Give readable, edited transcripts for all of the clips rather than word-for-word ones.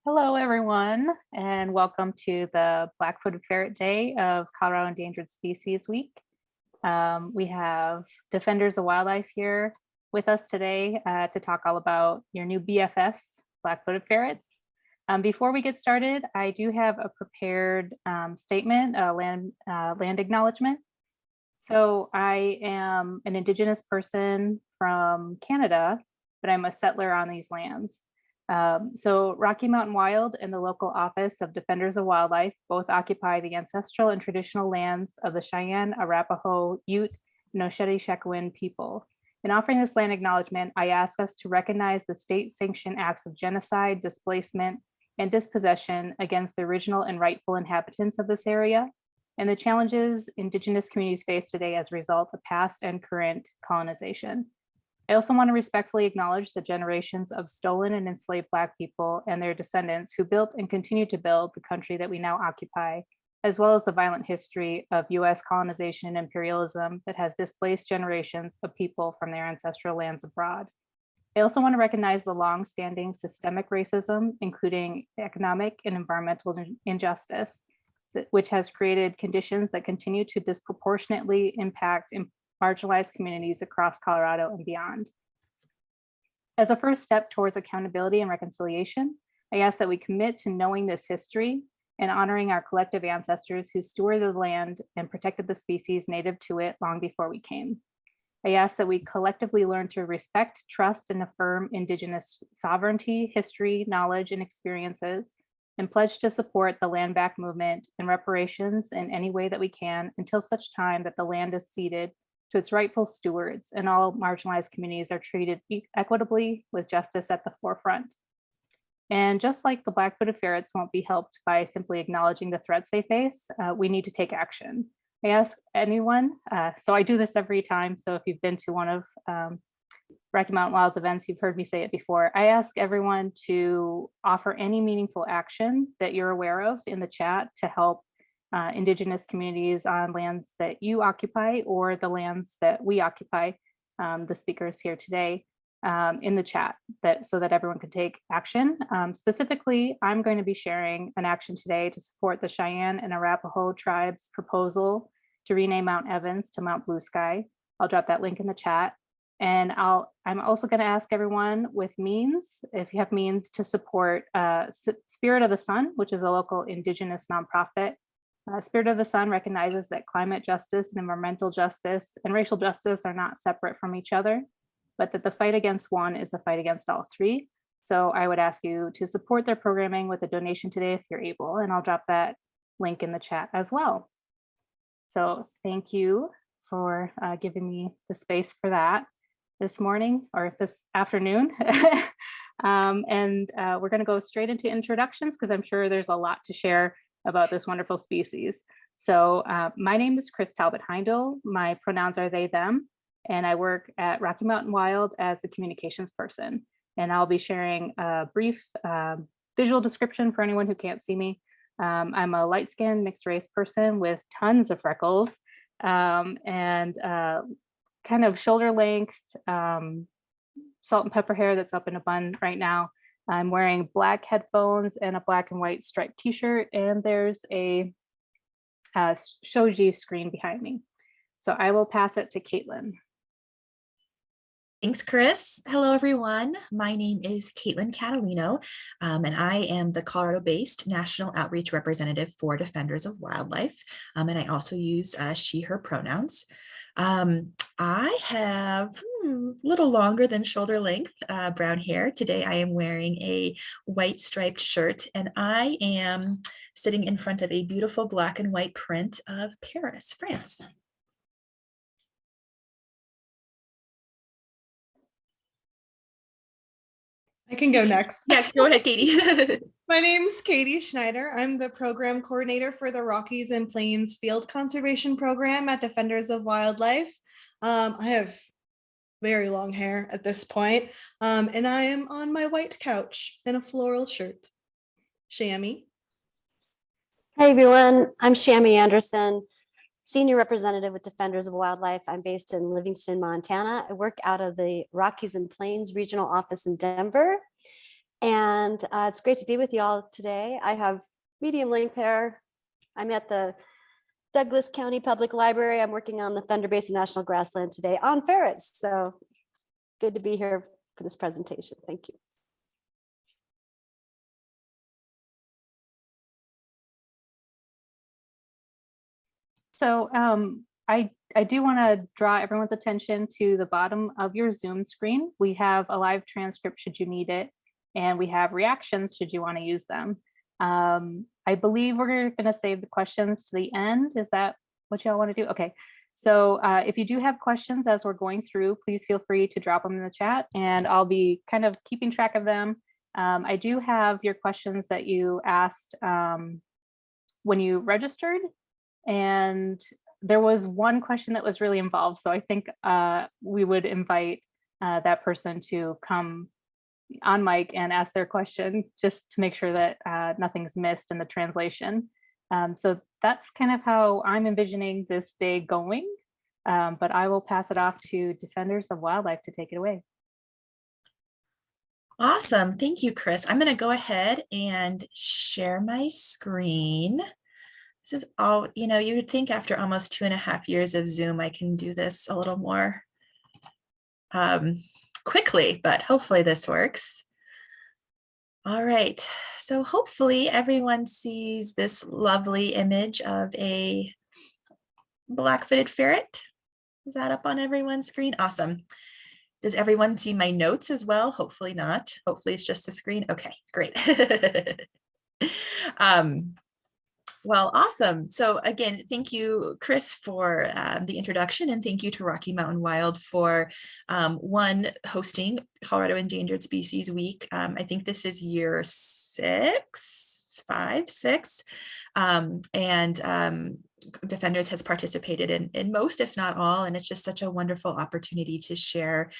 Hello, everyone, and welcome to the Black-footed Ferret Day of Colorado Endangered Species Week. We have Defenders of Wildlife here with us today to talk all about your new BFFs, Black-footed Ferrets. Before we get started, I do have a prepared statement, a land acknowledgement. So I am an Indigenous person from Canada, but I'm a settler on these lands. So Rocky Mountain Wild and the local office of Defenders of Wildlife both occupy the ancestral and traditional lands of the Cheyenne, Arapaho, Ute, and Osheti-Shekowin people. In offering this land acknowledgement, I ask us to recognize the state-sanctioned acts of genocide, displacement, and dispossession against the original and rightful inhabitants of this area, and the challenges Indigenous communities face today as a result of past and current colonization. I also want to respectfully acknowledge the generations of stolen and enslaved Black people and their descendants who built and continue to build the country that we now occupy, as well as the violent history of US colonization and imperialism that has displaced generations of people from their ancestral lands abroad. I also want to recognize the long-standing systemic racism, including economic and environmental injustice, which has created conditions that continue to disproportionately impact marginalized communities across Colorado and beyond. As a first step towards accountability and reconciliation, I ask that we commit to knowing this history and honoring our collective ancestors who stewarded the land and protected the species native to it long before we came. I ask that we collectively learn to respect, trust, and affirm Indigenous sovereignty, history, knowledge, and experiences, and pledge to support the land back movement and reparations in any way that we can until such time that the land is ceded to its rightful stewards and all marginalized communities are treated equitably with justice at the forefront. And just like the Black-footed ferrets won't be helped by simply acknowledging the threats they face, we need to take action. I ask anyone, so I do this every time, so if you've been to one of Rocky Mountain Wild's events, you've heard me say it before. I ask everyone to offer any meaningful action that you're aware of in the chat to help Indigenous communities on lands that you occupy or the lands that we occupy, the speakers here today, in the chat so that everyone can take action. Specifically, I'm going to be sharing an action today to support the Cheyenne and Arapaho tribes' proposal to rename Mount Evans to Mount Blue Sky. I'll drop that link in the chat. And I'm also going to ask everyone with means, if you have means, to support Spirit of the Sun, which is a local Indigenous nonprofit. Spirit of the Sun recognizes that climate justice and environmental justice and racial justice are not separate from each other, but that the fight against one is the fight against all three. So I would ask you to support their programming with a donation today if you're able, and I'll drop that link in the chat as well. So thank you for giving me the space for that this morning or this afternoon. We're going to go straight into introductions because I'm sure there's a lot to share about this wonderful species. So my name is Chris Talbot Heindel. My pronouns are they, them, and I work at Rocky Mountain Wild as the communications person. And I'll be sharing a brief visual description for anyone who can't see me. I'm a light-skinned mixed race person with tons of freckles and kind of shoulder length, salt and pepper hair that's up in a bun right now. I'm wearing black headphones and a black and white striped t-shirt, and there's a shoji screen behind me. So I will pass it to Caitlin. Thanks, Chris. Hello, everyone. My name is Caitlin Cattelino, and I am the Colorado-based National Outreach Representative for Defenders of Wildlife, and I also use she, her pronouns. I have a little longer than shoulder length brown hair. Today I am wearing a white striped shirt, and I am sitting in front of a beautiful black and white print of Paris, France. I can go next. Yeah, go ahead, Kaitie. My name's Kaitie Schneider. I'm the program coordinator for the Rockies and Plains Field Conservation Program at Defenders of Wildlife. I have very long hair at this point, and I am on my white couch in a floral shirt. Shammy. Hi, everyone. I'm Chamois Andersen, Senior Representative with Defenders of Wildlife. I'm based in Livingston, Montana. I work out of the Rockies and Plains Regional Office in Denver. And it's great to be with you all today. I have medium length hair. I'm at the Douglas County Public Library. I'm working on the Thunder Basin National Grassland today on ferrets. So good to be here for this presentation. Thank you. So I do want to draw everyone's attention to the bottom of your Zoom screen. We have a live transcript should you need it, and we have reactions should you want to use them. I believe we're going to save the questions to the end. Is that what y'all want to do? Okay. So if you do have questions as we're going through, please feel free to drop them in the chat, and I'll be kind of keeping track of them. I do have your questions that you asked when you registered, and there was one question that was really involved. So I think we would invite that person to come on mic and ask their question just to make sure that nothing's missed in the translation. So that's kind of how I'm envisioning this day going, but I will pass it off to Defenders of Wildlife to take it away. Awesome. Thank you, Chris. I'm going to go ahead and share my screen. This is all, you know, you would think after almost 2.5 years of Zoom, I can do this a little more quickly, but hopefully this works. All right, so hopefully everyone sees this lovely image of a black-footed ferret. Is that up on everyone's screen? Awesome. Does everyone see my notes as well? Hopefully not. Hopefully it's just a screen. Okay, great. Well, awesome. So again, thank you, Chris, for the introduction, and thank you to Rocky Mountain Wild for hosting Colorado Endangered Species Week. I think this is year 6, 5, 6. Defenders has participated in most, if not all, and it's just such a wonderful opportunity to share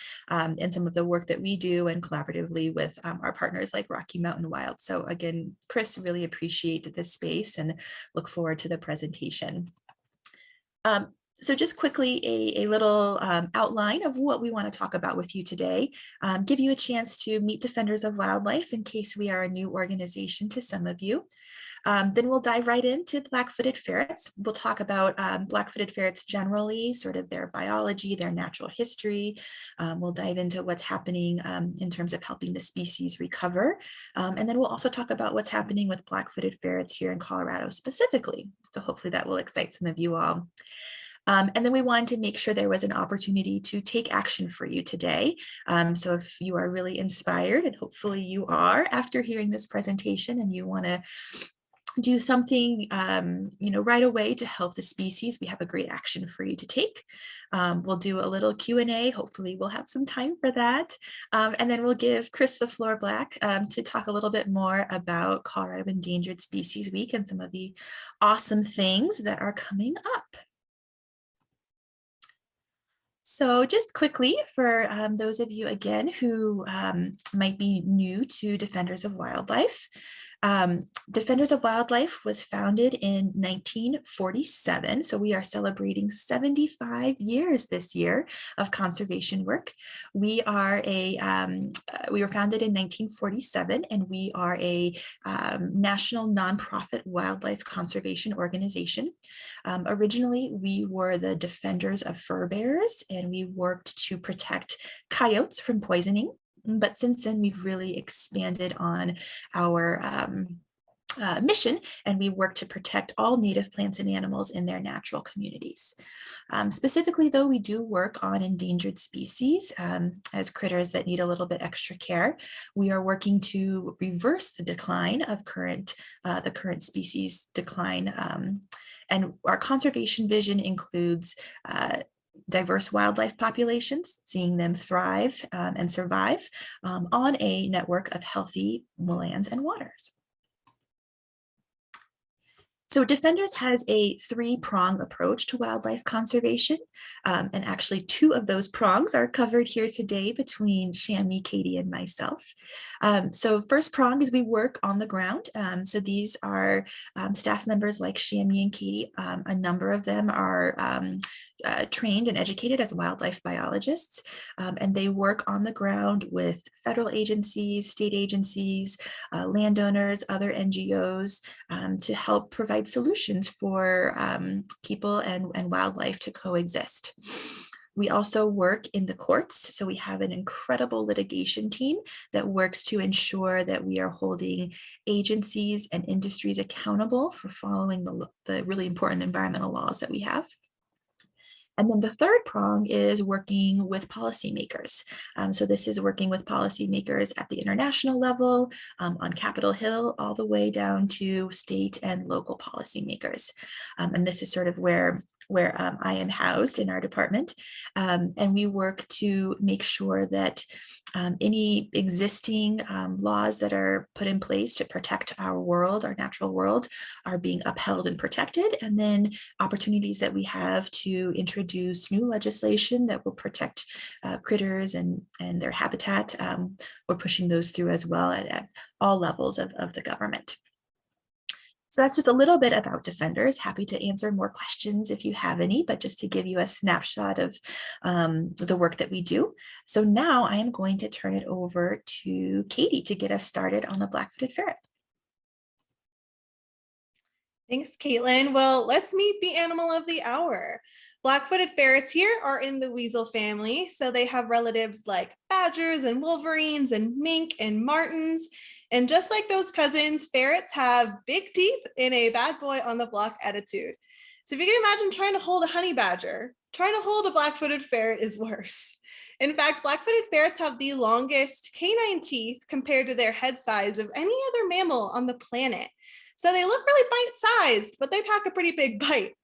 in some of the work that we do and collaboratively with our partners like Rocky Mountain Wild. So again, Chris, really appreciate this space and look forward to the presentation. So just quickly, a little outline of what we want to talk about with you today, give you a chance to meet Defenders of Wildlife in case we are a new organization to some of you. Then we'll dive right into black-footed ferrets. We'll talk about black-footed ferrets generally, sort of their biology, their natural history. We'll dive into what's happening in terms of helping the species recover. And then we'll also talk about what's happening with black-footed ferrets here in Colorado specifically. So hopefully that will excite some of you all. And then we wanted to make sure there was an opportunity to take action for you today. So if you are really inspired, and hopefully you are after hearing this presentation, and you want to do something right away to help the species, we have a great action for you to take. We'll do a little Q&A. Hopefully we'll have some time for that. And then we'll give Chris the floor back to talk a little bit more about Colorado Endangered Species Week and some of the awesome things that are coming up. So just quickly for those of you again who might be new to Defenders of Wildlife, Defenders of Wildlife was founded in 1947, so we are celebrating 75 years this year of conservation work. We were founded in 1947, and we are a national nonprofit wildlife conservation organization. Originally, we were the defenders of fur bearers, and we worked to protect coyotes from poisoning. But since then, we've really expanded on our mission, and we work to protect all native plants and animals in their natural communities. Specifically, though, we do work on endangered species as critters that need a little bit extra care. We are working to reverse the decline of the current species decline. And our conservation vision includes diverse wildlife populations, seeing them thrive and survive on a network of healthy lands and waters. So Defenders has a 3-prong approach to wildlife conservation, and actually 2 of those prongs are covered here today between Chamois, Kaitie, and myself. So first prong is we work on the ground. So these are staff members like Chamois and Kaitie. A number of them are trained and educated as wildlife biologists, and they work on the ground with federal agencies, state agencies, landowners, other NGOs to help provide solutions for people and wildlife to coexist. We also work in the courts, so we have an incredible litigation team that works to ensure that we are holding agencies and industries accountable for following the really important environmental laws that we have. And then the third prong is working with policymakers. So this is working with policymakers at the international level, on Capitol Hill, all the way down to state and local policymakers. And this is sort of where I am housed in our department. And we work to make sure that any existing laws that are put in place to protect our world, our natural world, are being upheld and protected. And then opportunities that we have to introduce new legislation that will protect critters and their habitat. We're pushing those through as well at all levels of the government. So that's just a little bit about Defenders. Happy to answer more questions if you have any, but just to give you a snapshot of the work that we do. So now I am going to turn it over to Kaitie to get us started on the black-footed ferret. Thanks, Caitlin. Well, let's meet the animal of the hour. Black-footed ferrets here are in the weasel family, so they have relatives like badgers and wolverines and mink and martens. And just like those cousins, ferrets have big teeth and a bad boy on the block attitude. So if you can imagine trying to hold a honey badger, trying to hold a black-footed ferret is worse. In fact, black-footed ferrets have the longest canine teeth compared to their head size of any other mammal on the planet. So they look really bite-sized, but they pack a pretty big bite.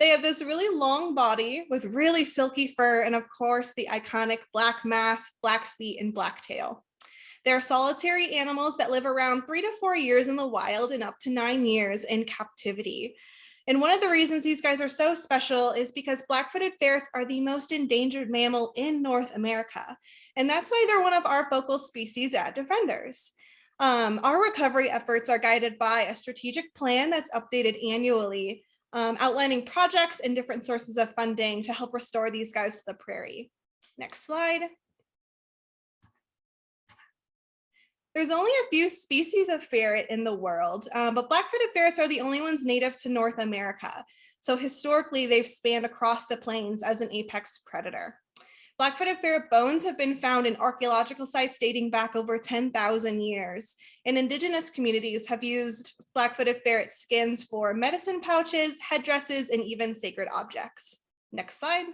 They have this really long body with really silky fur, and of course, the iconic black mask, black feet, and black tail. They're solitary animals that live around 3 to 4 years in the wild and up to 9 years in captivity. And one of the reasons these guys are so special is because black-footed ferrets are the most endangered mammal in North America. And that's why they're one of our focal species at Defenders. Our recovery efforts are guided by a strategic plan that's updated annually, outlining projects and different sources of funding to help restore these guys to the prairie. Next slide. There's only a few species of ferret in the world, but black-footed ferrets are the only ones native to North America. So historically, they've spanned across the plains as an apex predator. Black-footed ferret bones have been found in archaeological sites dating back over 10,000 years. And indigenous communities have used black-footed ferret skins for medicine pouches, headdresses, and even sacred objects. Next slide.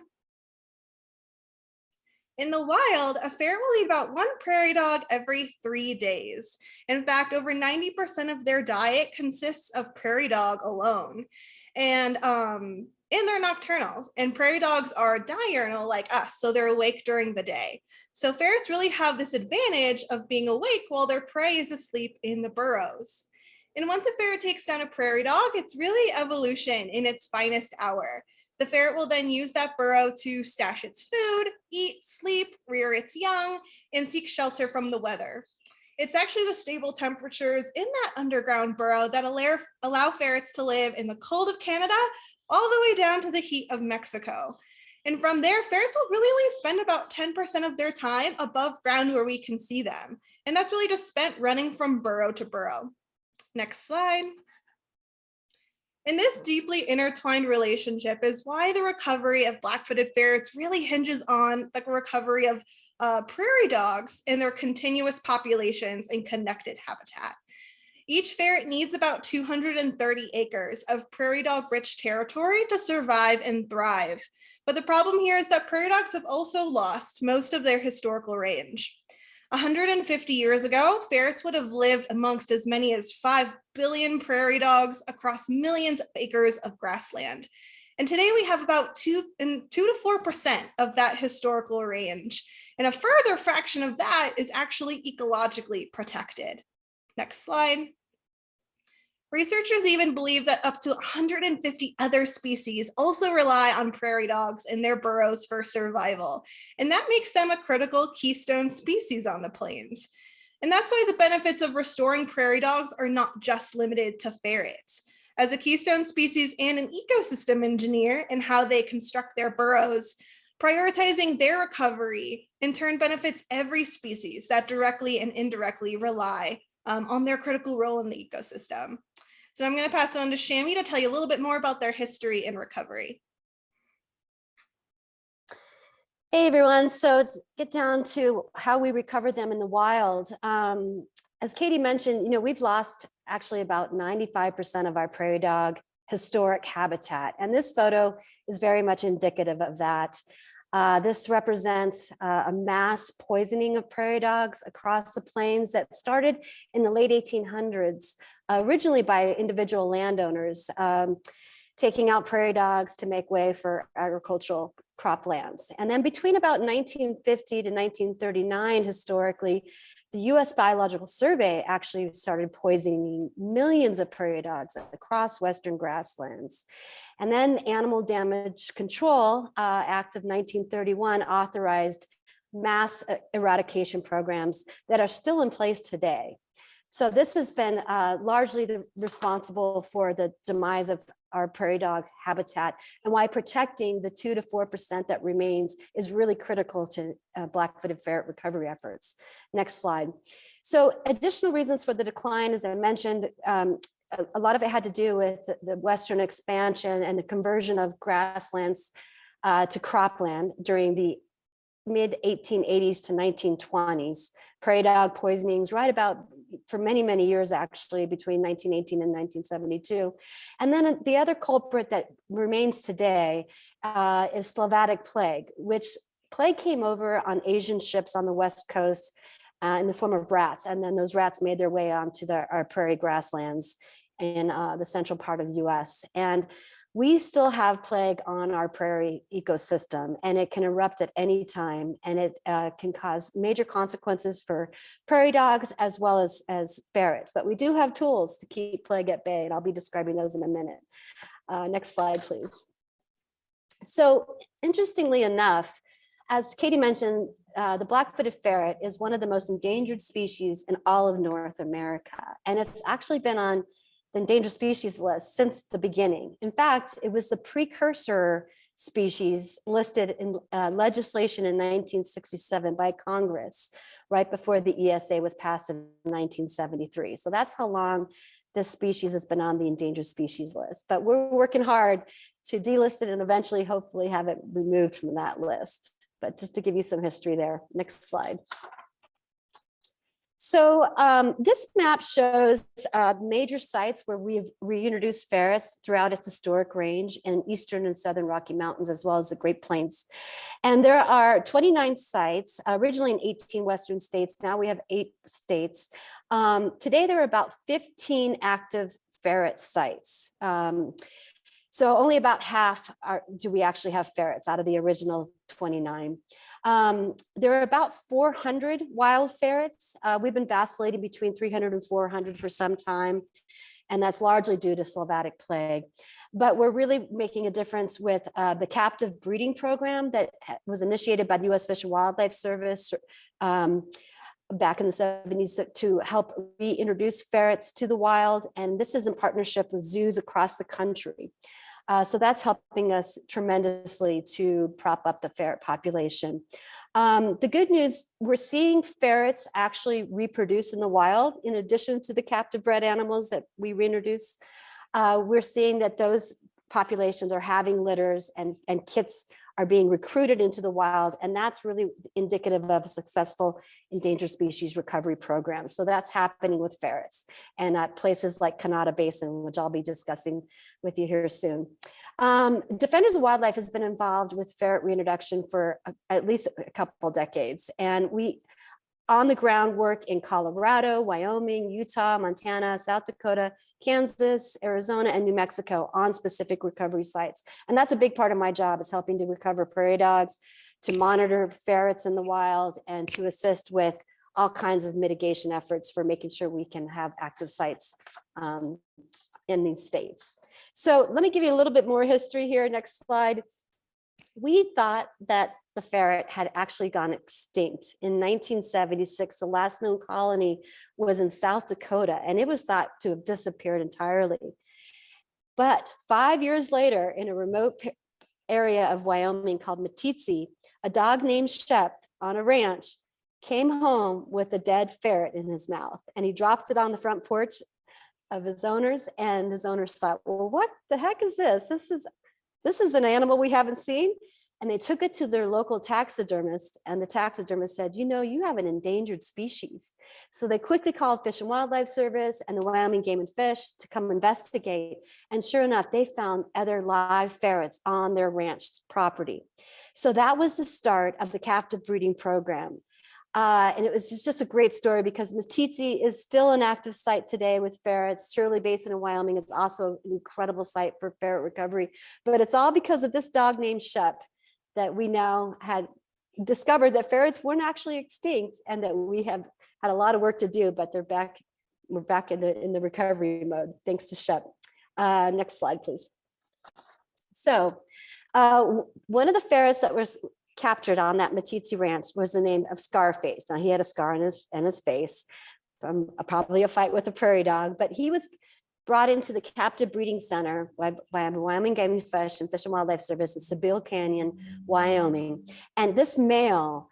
In the wild, a ferret will eat about 1 prairie dog every 3 days. In fact, over 90% of their diet consists of prairie dog alone. And they're nocturnal, and prairie dogs are diurnal like us, so they're awake during the day. So ferrets really have this advantage of being awake while their prey is asleep in the burrows. And once a ferret takes down a prairie dog, it's really evolution in its finest hour. The ferret will then use that burrow to stash its food, eat, sleep, rear its young, and seek shelter from the weather. It's actually the stable temperatures in that underground burrow that allow ferrets to live in the cold of Canada all the way down to the heat of Mexico. And from there, ferrets will really only spend about 10% of their time above ground where we can see them. And that's really just spent running from burrow to burrow. Next slide. And this deeply intertwined relationship is why the recovery of black-footed ferrets really hinges on the recovery of prairie dogs and their continuous populations and connected habitat. Each ferret needs about 230 acres of prairie dog rich territory to survive and thrive. But the problem here is that prairie dogs have also lost most of their historical range. 150 years ago, ferrets would have lived amongst as many as 5 billion prairie dogs across millions of acres of grassland. And today we have about 2 to 4% of that historical range. And a further fraction of that is actually ecologically protected. Next slide. Researchers even believe that up to 150 other species also rely on prairie dogs in their burrows for survival. And that makes them a critical keystone species on the plains. And that's why the benefits of restoring prairie dogs are not just limited to ferrets. as a keystone species and an ecosystem engineer in how they construct their burrows. Prioritizing their recovery in turn benefits every species that directly and indirectly rely on their critical role in the ecosystem. So I'm going to pass it on to Shami to tell you a little bit more about their history and recovery. Hey everyone, so to get down to how we recover them in the wild. As Kaitie mentioned, we've lost actually about 95% of our prairie dog historic habitat. And this photo is very much indicative of that. This represents a mass poisoning of prairie dogs across the plains that started in the late 1800s, originally by individual landowners, taking out prairie dogs to make way for agricultural croplands. And then between about 1950 to 1939, historically, the US Biological Survey actually started poisoning millions of prairie dogs across Western grasslands. And then Animal Damage Control Act of 1931 authorized mass eradication programs that are still in place today. So this has been largely responsible for the demise of our prairie dog habitat, and why protecting the 2 to 4% that remains is really critical to black-footed ferret recovery efforts. Next slide. So additional reasons for the decline, as I mentioned, a lot of it had to do with the Western expansion and the conversion of grasslands to cropland during the mid 1880s to 1920s. Prairie dog poisonings right about for many, many years, actually, between 1918 and 1972. And then the other culprit that remains today is Slovatic Plague, which plague came over on Asian ships on the West Coast in the form of rats. And then those rats made their way onto our prairie grasslands in the central part of the US. And we still have plague on our prairie ecosystem, and it can erupt at any time, and it can cause major consequences for prairie dogs as well as ferrets. But we do have tools to keep plague at bay, and I'll be describing those in a minute. Next slide, please. So interestingly enough, as Kaitie mentioned, the black-footed ferret is one of the most endangered species in all of North America, and it's actually been on the endangered species list since the beginning. In fact, it was the precursor species listed in legislation in 1967 by Congress, right before the ESA was passed in 1973. So that's how long this species has been on the endangered species list. But we're working hard to delist it and eventually, hopefully, have it removed from that list. But just to give you some history there. Next slide. So this map shows major sites where we've reintroduced ferrets throughout its historic range in eastern and southern Rocky Mountains, as well as the Great Plains. And there are 29 sites, originally in 18 Western states. Now we have 8 states. Today, there are about 15 active ferret sites. So only about half do we actually have ferrets out of the original 29. There are about 400 wild ferrets. We've been vacillating between 300 and 400 for some time, and that's largely due to Slovatic Plague. But we're really making a difference with the captive breeding program that was initiated by the U.S. Fish and Wildlife Service back in the 70s to help reintroduce ferrets to the wild. And this is in partnership with zoos across the country. So that's helping us tremendously to prop up the ferret population. The good news, we're seeing ferrets actually reproduce in the wild, in addition to the captive bred animals that we reintroduce. We're seeing that those populations are having litters, and kits are being recruited into the wild, and that's really indicative of a successful endangered species recovery program. So that's happening with ferrets and at places like Kanata Basin, which I'll be discussing with you here soon. Defenders of Wildlife has been involved with ferret reintroduction for at least a couple decades, and we on the ground work in Colorado, Wyoming, Utah, Montana, South Dakota, Kansas, Arizona, and New Mexico on specific recovery sites. And that's a big part of my job, is helping to recover prairie dogs, to monitor ferrets in the wild, and to assist with all kinds of mitigation efforts for making sure we can have active sites in these states. So let me give you a little bit more history here. Next slide. We thought that the ferret had actually gone extinct. In 1976, the last known colony was in South Dakota, and it was thought to have disappeared entirely. But 5 years later, in a remote area of Wyoming called Meeteetse, a dog named Shep on a ranch came home with a dead ferret in his mouth, and he dropped it on the front porch of his owners, and his owners thought, well, what the heck is this? This is an animal we haven't seen. And they took it to their local taxidermist, and the taxidermist said, you know, you have an endangered species. So they quickly called Fish and Wildlife Service and the Wyoming Game and Fish to come investigate. And sure enough, they found other live ferrets on their ranch property. So that was the start of the captive breeding program. And it was just a great story, because Meeteetse is still an active site today with ferrets. Shirley Basin in Wyoming is also an incredible site for ferret recovery, but it's all because of this dog named Shep that we now had discovered that ferrets weren't actually extinct, and that we have had a lot of work to do, but they're back. We're back in the recovery mode, thanks to Shep. Next slide, please. So one of the ferrets that was captured on that Meeteetse ranch was the name of Scarface. Now, he had a scar on his face from probably a fight with a prairie dog, but he was brought into the captive breeding center by Wyoming Game and Fish and Fish and Wildlife Service in Sibyl Canyon, Wyoming. And this male,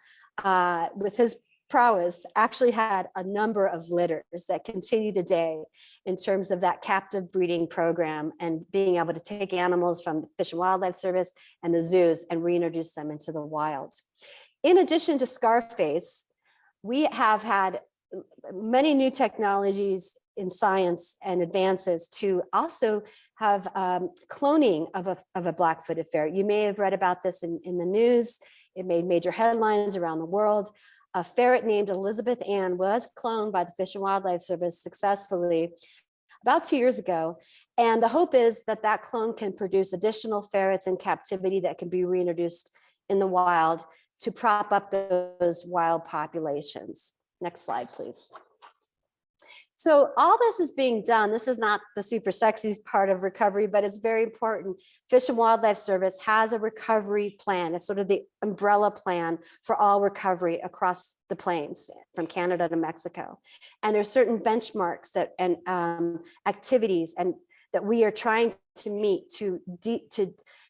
with his prowess, actually had a number of litters that continue today in terms of that captive breeding program and being able to take animals from the Fish and Wildlife Service and the zoos and reintroduce them into the wild. In addition to Scarface, we have had many new technologies in science and advances to also have cloning of a black-footed ferret. You may have read about this in the news. It made major headlines around the world. A ferret named Elizabeth Ann was cloned by the Fish and Wildlife Service successfully about 2 years ago. And the hope is that that clone can produce additional ferrets in captivity that can be reintroduced in the wild to prop up those wild populations. Next slide, please. So all this is being done. This is not the super sexy part of recovery, but it's very important. Fish and Wildlife Service has a recovery plan. It's sort of the umbrella plan for all recovery across the plains from Canada to Mexico. And there's certain benchmarks that and activities and that we are trying to meet to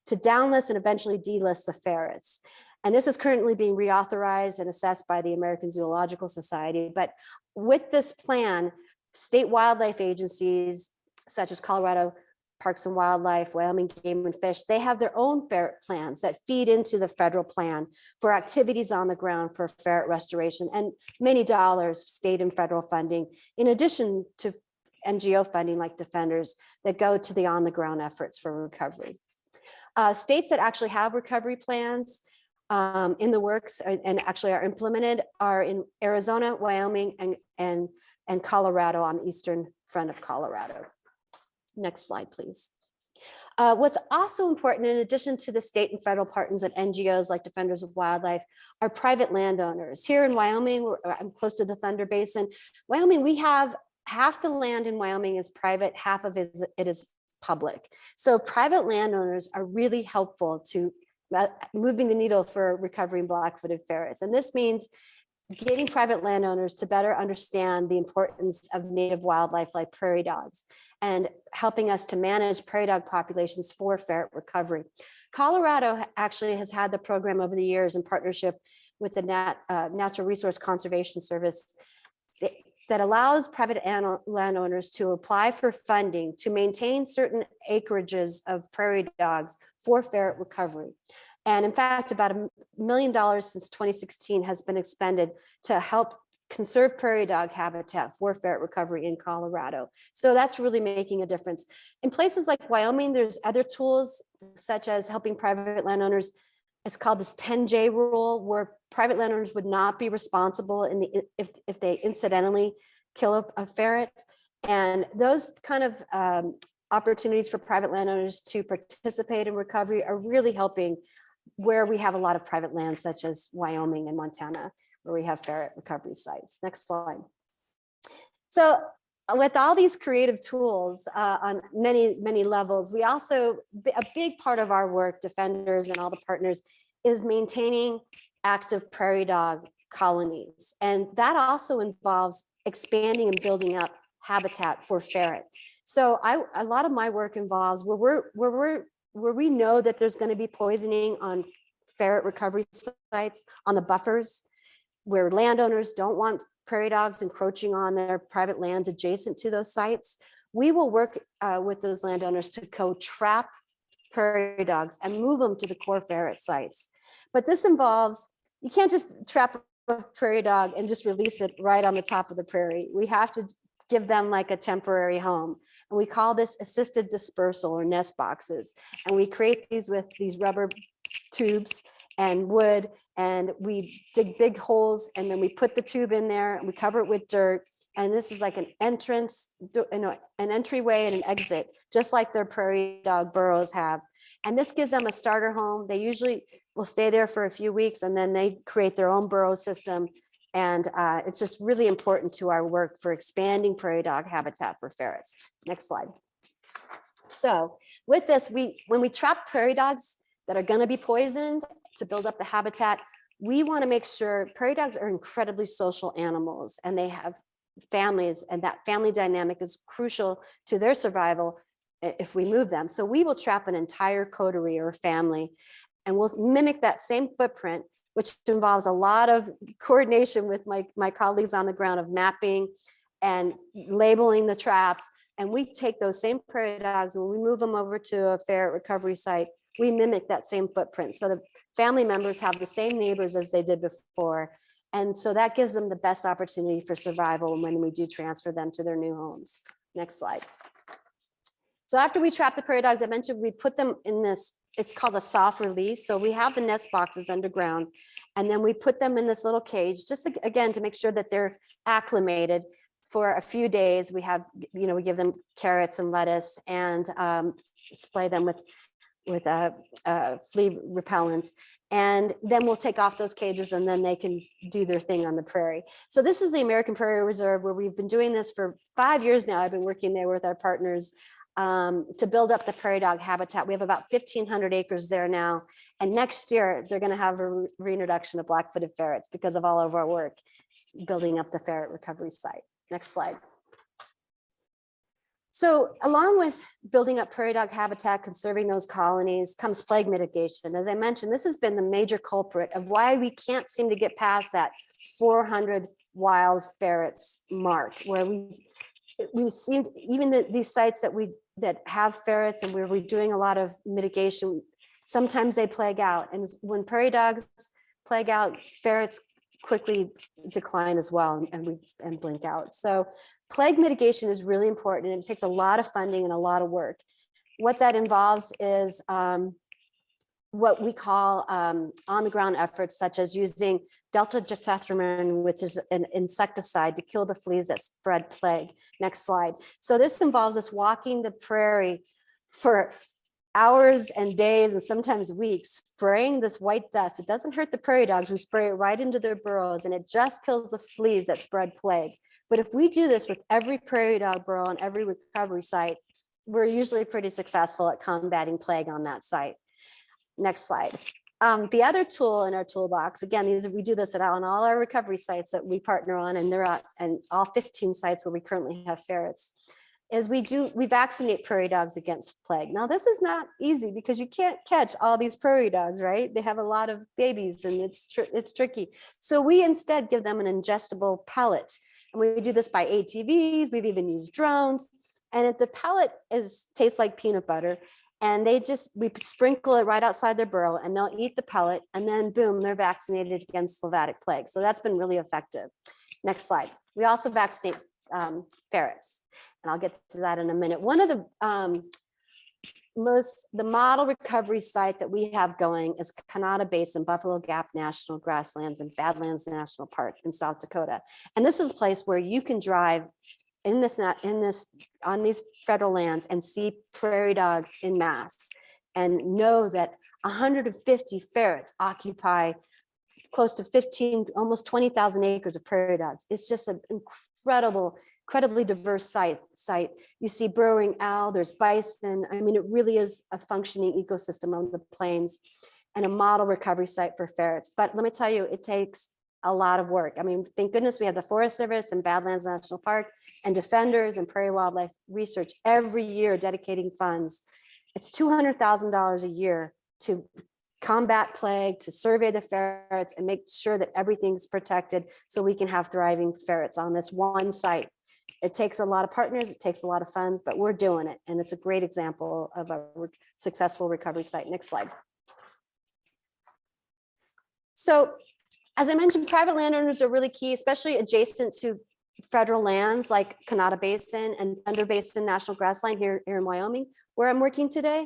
downlist and eventually delist the ferrets. And this is currently being reauthorized and assessed by the American Zoological Society. But with this plan, state wildlife agencies such as Colorado Parks and Wildlife, Wyoming Game and Fish, they have their own ferret plans that feed into the federal plan for activities on the ground for ferret restoration and many dollars, state and federal funding, in addition to NGO funding like Defenders that go to the on-the-ground efforts for recovery. States that actually have recovery plans in the works and actually are implemented are in Arizona, Wyoming, and Colorado on the eastern front of Colorado. Next slide, please. What's also important, in addition to the state and federal partners and NGOs like Defenders of Wildlife, are private landowners. Here in Wyoming, I'm close to the Thunder Basin. Wyoming, we have half the land in Wyoming is private, half of it is public. So private landowners are really helpful to moving the needle for recovering black-footed ferrets. And this means getting private landowners to better understand the importance of native wildlife like prairie dogs and helping us to manage prairie dog populations for ferret recovery. Colorado actually has had the program over the years in partnership with the Natural Resource Conservation Service that allows private landowners to apply for funding to maintain certain acreages of prairie dogs for ferret recovery. And in fact, about $1 million since 2016 has been expended to help conserve prairie dog habitat for ferret recovery in Colorado. So that's really making a difference. In places like Wyoming, there's other tools such as helping private landowners. It's called this 10J rule, where private landowners would not be responsible if they incidentally kill a ferret. And those kind of opportunities for private landowners to participate in recovery are really helping where we have a lot of private land, such as Wyoming and Montana, where we have ferret recovery sites. Next slide. So with all these creative tools on many levels, we also, a big part of our work, Defenders and all the partners, is maintaining active prairie dog colonies. And that also involves expanding and building up habitat for ferret. So a lot of my work involves where we know that there's going to be poisoning on ferret recovery sites, on the buffers, where landowners don't want prairie dogs encroaching on their private lands adjacent to those sites. We will work with those landowners to co-trap prairie dogs and move them to the core ferret sites. But this involves, you can't just trap a prairie dog and just release it right on the top of the prairie. We have to give them like a temporary home. And we call this assisted dispersal or nest boxes. And we create these with these rubber tubes and wood, and we dig big holes, and then we put the tube in there and we cover it with dirt. And this is like an entrance, an entryway and an exit, just like their prairie dog burrows have. And this gives them a starter home. They usually will stay there for a few weeks, and then they create their own burrow system. And it's just really important to our work for expanding prairie dog habitat for ferrets. Next slide. So with this, when we trap prairie dogs that are going to be poisoned to build up the habitat, we want to make sure prairie dogs are incredibly social animals, and they have families, and that family dynamic is crucial to their survival if we move them. So we will trap an entire coterie or family, and we'll mimic that same footprint, which involves a lot of coordination with my colleagues on the ground of mapping and labeling the traps. And we take those same prairie dogs, and when we move them over to a ferret recovery site, we mimic that same footprint. So the family members have the same neighbors as they did before. And so that gives them the best opportunity for survival when we do transfer them to their new homes. Next slide. So after we trap the prairie dogs, I mentioned we put them in this, it's called a soft release. So we have the nest boxes underground, and then we put them in this little cage, just again, to make sure that they're acclimated for a few days. We have, we give them carrots and lettuce and spray them with flea repellent, and then we'll take off those cages, and then they can do their thing on the prairie. So this is the American Prairie Reserve, where we've been doing this for 5 years now. I've been working there with our partners to build up the prairie dog habitat. We have about 1,500 acres there now, and next year they're going to have a reintroduction of black-footed ferrets because of all of our work building up the ferret recovery site. Next slide. So along with building up prairie dog habitat, conserving those colonies, comes plague mitigation. As I mentioned, this has been the major culprit of why we can't seem to get past that 400 wild ferrets mark, where we seem to, even these sites that have ferrets and where we're doing a lot of mitigation, sometimes they plague out. And when prairie dogs plague out, ferrets quickly decline as well and blink out. So plague mitigation is really important, and it takes a lot of funding and a lot of work. What that involves is what we call on-the-ground efforts, such as using delta-jethramine, which is an insecticide to kill the fleas that spread plague. Next slide. So this involves us walking the prairie for hours and days and sometimes weeks, spraying this white dust. It doesn't hurt the prairie dogs. We spray it right into their burrows, and it just kills the fleas that spread plague. But if we do this with every prairie dog burrow on every recovery site, we're usually pretty successful at combating plague on that site. Next slide. The other tool in our toolbox, again, we do this on all our recovery sites that we partner on, and they're at and all 15 sites where we currently have ferrets, is we vaccinate prairie dogs against plague. Now, this is not easy because you can't catch all these prairie dogs, right? They have a lot of babies, and it's tricky. So we instead give them an ingestible pellet. And we do this by ATVs. We've even used drones. And if the pellet tastes like peanut butter, and we sprinkle it right outside their burrow, and they'll eat the pellet, and then boom, they're vaccinated against Slovatic plague. So that's been really effective. Next slide. We also vaccinate ferrets, and I'll get to that in a minute. One of the model recovery site that we have going is Kanata Basin, Buffalo Gap National Grasslands, and Badlands National Park in South Dakota. And this is a place where you can drive on these federal lands and see prairie dogs in mass, and know that 150 ferrets occupy close to almost 20,000 acres of prairie dogs. It's just an incredibly diverse site. You see burrowing owl, there's bison. I mean, it really is a functioning ecosystem on the plains, and a model recovery site for ferrets. But let me tell you, it takes a lot of work. I mean, thank goodness we have the Forest Service and Badlands National Park and Defenders and Prairie Wildlife Research every year dedicating funds. It's $200,000 a year to combat plague, to survey the ferrets and make sure that everything's protected so we can have thriving ferrets on this one site. It takes a lot of partners, it takes a lot of funds, but we're doing it. And it's a great example of a successful recovery site. Next slide. So as I mentioned, private landowners are really key, especially adjacent to federal lands like Kanata Basin and Thunder Basin National Grassland here in Wyoming, where I'm working today.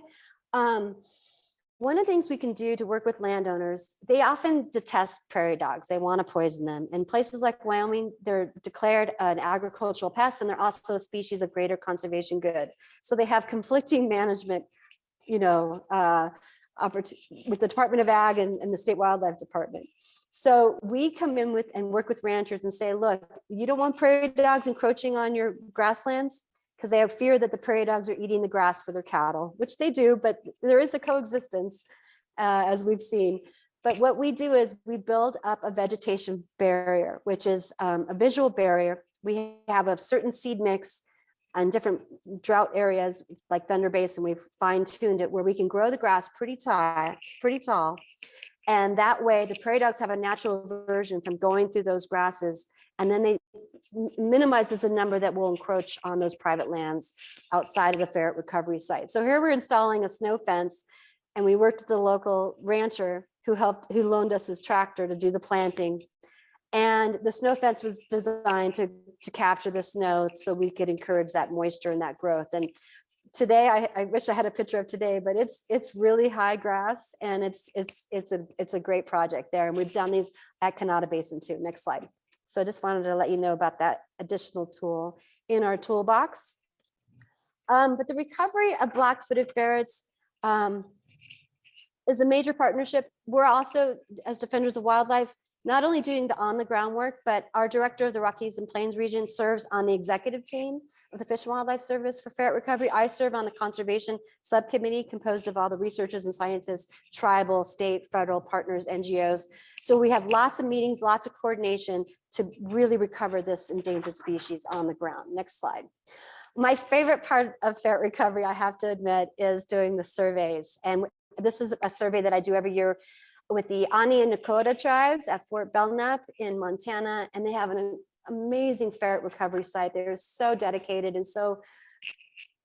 One of the things we can do to work with landowners, they often detest prairie dogs. They want to poison them. In places like Wyoming, they're declared an agricultural pest, and they're also a species of greater conservation good. So they have conflicting management, with the Department of Ag and the State Wildlife Department. So we come in with and work with ranchers and say, look, you don't want prairie dogs encroaching on your grasslands, because they have fear that the prairie dogs are eating the grass for their cattle, which they do, but there is a coexistence, as we've seen. But what we do is we build up a vegetation barrier, which is a visual barrier. We have a certain seed mix on different drought areas like Thunder Basin. We've fine-tuned it where we can grow the grass pretty tall. And that way the prairie dogs have a natural aversion from going through those grasses, and then they minimizes the number that will encroach on those private lands outside of the ferret recovery site. So here we're installing a snow fence, and we worked with the local rancher who loaned us his tractor to do the planting. And the snow fence was designed to capture the snow so we could encourage that moisture and that growth. And today, I wish I had a picture of today, but it's really high grass, and it's a great project there. And we've done these at Kanata Basin too. Next slide. So I just wanted to let you know about that additional tool in our toolbox. But the recovery of black-footed ferrets is a major partnership. We're also, as Defenders of Wildlife, not only doing the on-the-ground work, but our director of the Rockies and Plains region serves on the executive team of the Fish and Wildlife Service for ferret recovery. I serve on the conservation subcommittee composed of all the researchers and scientists, tribal, state, federal partners, NGOs. So we have lots of meetings, lots of coordination to really recover this endangered species on the ground. Next slide. My favorite part of ferret recovery, I have to admit, is doing the surveys. And this is a survey that I do every year with the Ani and Nakota tribes at Fort Belknap in Montana, and they have an amazing ferret recovery site. They're so dedicated and so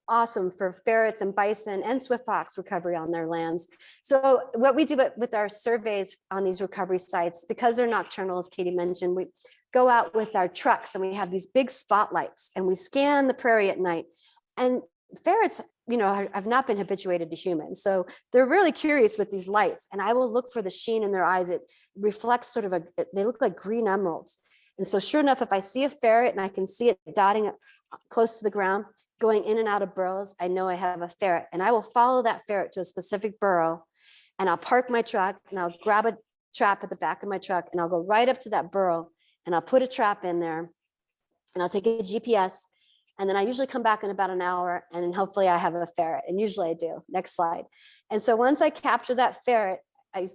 awesome for ferrets and bison and swift fox recovery on their lands. So what we do with our surveys on these recovery sites, because they're nocturnal, as Kaitie mentioned, we go out with our trucks and we have these big spotlights and we scan the prairie at night. And ferrets, have not been habituated to humans. So they're really curious with these lights, and I will look for the sheen in their eyes. It reflects sort of they look like green emeralds. And so sure enough, if I see a ferret and I can see it dotting close to the ground, going in and out of burrows, I know I have a ferret, and I will follow that ferret to a specific burrow, and I'll park my truck and I'll grab a trap at the back of my truck, and I'll go right up to that burrow and I'll put a trap in there, and I'll take a GPS. And then I usually come back in about an hour, and then hopefully I have a ferret, and usually I do. Next slide. And so once I capture that ferret, I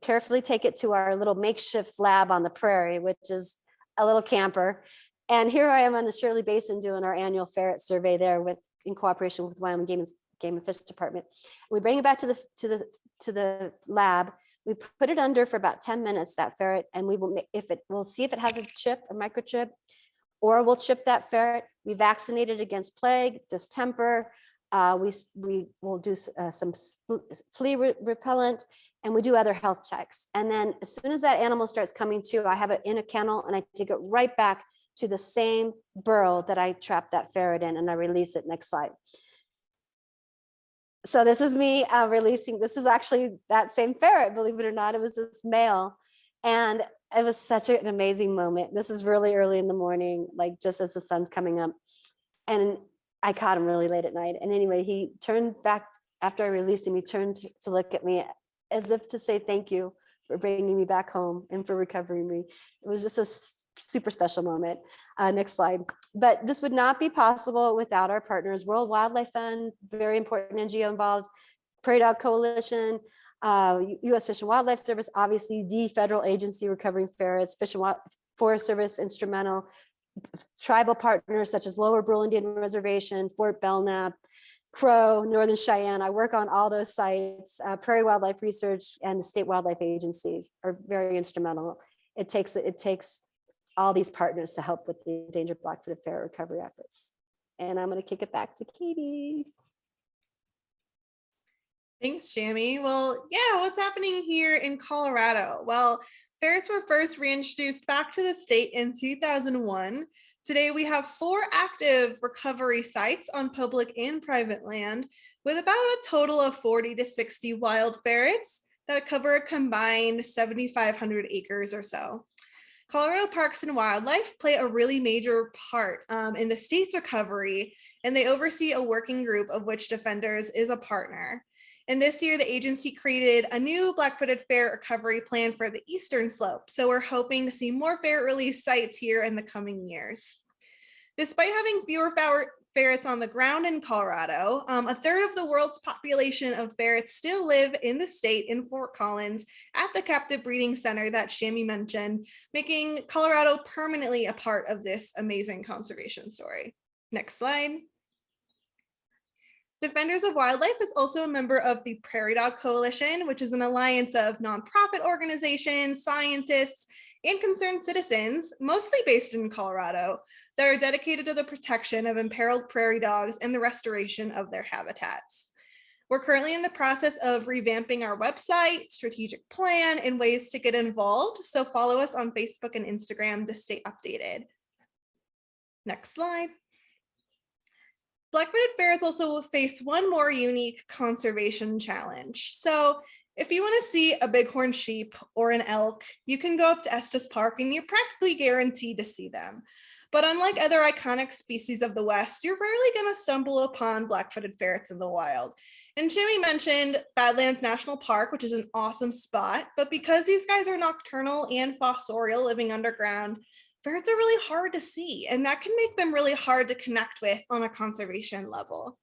carefully take it to our little makeshift lab on the prairie, which is a little camper. And here I am on the Shirley Basin doing our annual ferret survey there in cooperation with Wyoming Game and Fish Department. We bring it back to the lab. We put it under for about 10 minutes, that ferret, and we'll see if it has a microchip, or we'll chip that ferret. We vaccinate it against plague, distemper. We will do some flea repellent, and we do other health checks. And then as soon as that animal starts coming to, I have it in a kennel, and I take it right back to the same burrow that I trapped that ferret in, and I release it. Next slide. So this is me releasing. This is actually that same ferret, believe it or not. It was this male, and it was such an amazing moment. This is really early in the morning, like just as the sun's coming up. And I caught him really late at night. And anyway, he turned back after I released him. He turned to look at me as if to say, thank you for bringing me back home and for recovering me. It was just a super special moment. Next slide. But this would not be possible without our partners, World Wildlife Fund, very important NGO involved, Prairie Dog Coalition, U.S. Fish and Wildlife Service, obviously the federal agency recovering ferrets, Forest Service instrumental, tribal partners such as Lower Brule Indian Reservation, Fort Belknap, Crow, Northern Cheyenne. I work on all those sites. Prairie Wildlife Research and the state wildlife agencies are very instrumental. It takes all these partners to help with the endangered black-footed ferret recovery efforts. And I'm going to kick it back to Kaitie. Thanks, Jamie. Well, yeah, what's happening here in Colorado? Well, ferrets were first reintroduced back to the state in 2001. Today, we have 4 active recovery sites on public and private land with about a total of 40 to 60 wild ferrets that cover a combined 7,500 acres or so. Colorado Parks and Wildlife play a really major part in the state's recovery, and they oversee a working group of which Defenders is a partner. And this year, the agency created a new black-footed ferret recovery plan for the eastern slope. So we're hoping to see more ferret release sites here in the coming years. Despite having fewer ferrets on the ground in Colorado, a third of the world's population of ferrets still live in the state in Fort Collins at the captive breeding center that Jamie mentioned, making Colorado permanently a part of this amazing conservation story. Next slide. Defenders of Wildlife is also a member of the Prairie Dog Coalition, which is an alliance of nonprofit organizations, scientists, and concerned citizens, mostly based in Colorado, that are dedicated to the protection of imperiled prairie dogs and the restoration of their habitats. We're currently in the process of revamping our website, strategic plan, and ways to get involved, so follow us on Facebook and Instagram to stay updated. Next slide. Black-footed ferrets also will face one more unique conservation challenge. So if you want to see a bighorn sheep or an elk, you can go up to Estes Park and you're practically guaranteed to see them. But unlike other iconic species of the West, you're rarely going to stumble upon black-footed ferrets in the wild. And Jimmy mentioned Badlands National Park, which is an awesome spot, but because these guys are nocturnal and fossorial, living underground, ferrets are really hard to see, and that can make them really hard to connect with on a conservation level.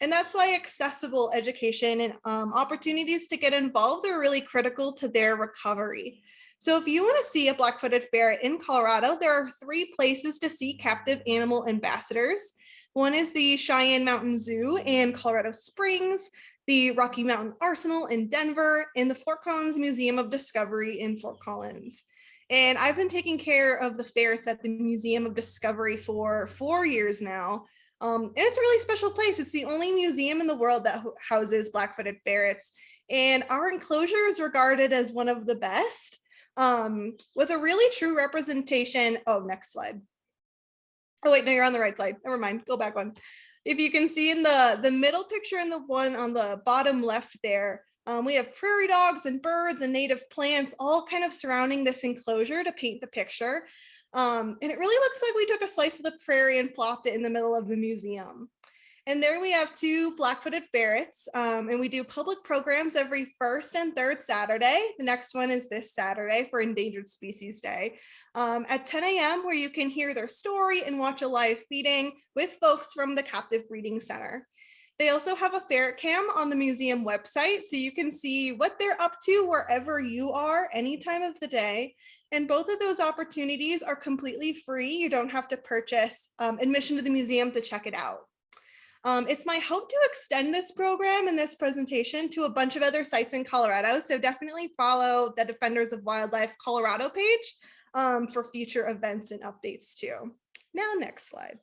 And that's why accessible education and opportunities to get involved are really critical to their recovery. So if you want to see a black-footed ferret in Colorado, there are 3 places to see captive animal ambassadors. One is the Cheyenne Mountain Zoo in Colorado Springs, the Rocky Mountain Arsenal in Denver, and the Fort Collins Museum of Discovery in Fort Collins. And I've been taking care of the ferrets at the Museum of Discovery for 4 years now. And it's a really special place. It's the only museum in the world that houses black-footed ferrets. And our enclosure is regarded as one of the best, with a really true representation. Oh, next slide. Oh, wait, no, you're on the right slide. Never mind, go back one. If you can see in the middle picture and the one on the bottom left there, we have prairie dogs and birds and native plants all kind of surrounding this enclosure to paint the picture. And it really looks like we took a slice of the prairie and plopped it in the middle of the museum. And there we have 2 black-footed ferrets, and we do public programs every 1st and 3rd Saturday. The next one is this Saturday for Endangered Species Day at 10 a.m. where you can hear their story and watch a live feeding with folks from the captive breeding center. They also have a ferret cam on the museum website, so you can see what they're up to wherever you are, any time of the day. And both of those opportunities are completely free. You don't have to purchase admission to the museum to check it out. It's my hope to extend this program and this presentation to a bunch of other sites in Colorado, so definitely follow the Defenders of Wildlife Colorado page for future events and updates too. Now, next slide.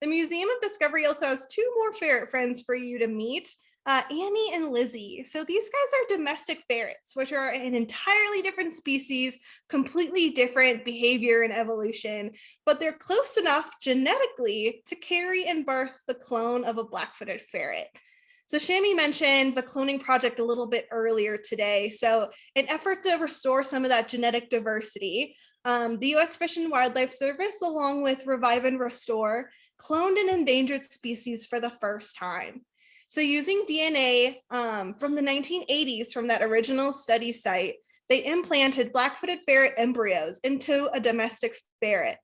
The Museum of Discovery also has 2 more ferret friends for you to meet, Annie and Lizzie. So these guys are domestic ferrets, which are an entirely different species, completely different behavior and evolution, but they're close enough genetically to carry and birth the clone of a black-footed ferret. So Shami mentioned the cloning project a little bit earlier today. So in effort to restore some of that genetic diversity, the U.S. Fish and Wildlife Service, along with Revive and Restore, cloned an endangered species for the first time. So using DNA from the 1980s from that original study site, they implanted black-footed ferret embryos into a domestic ferret.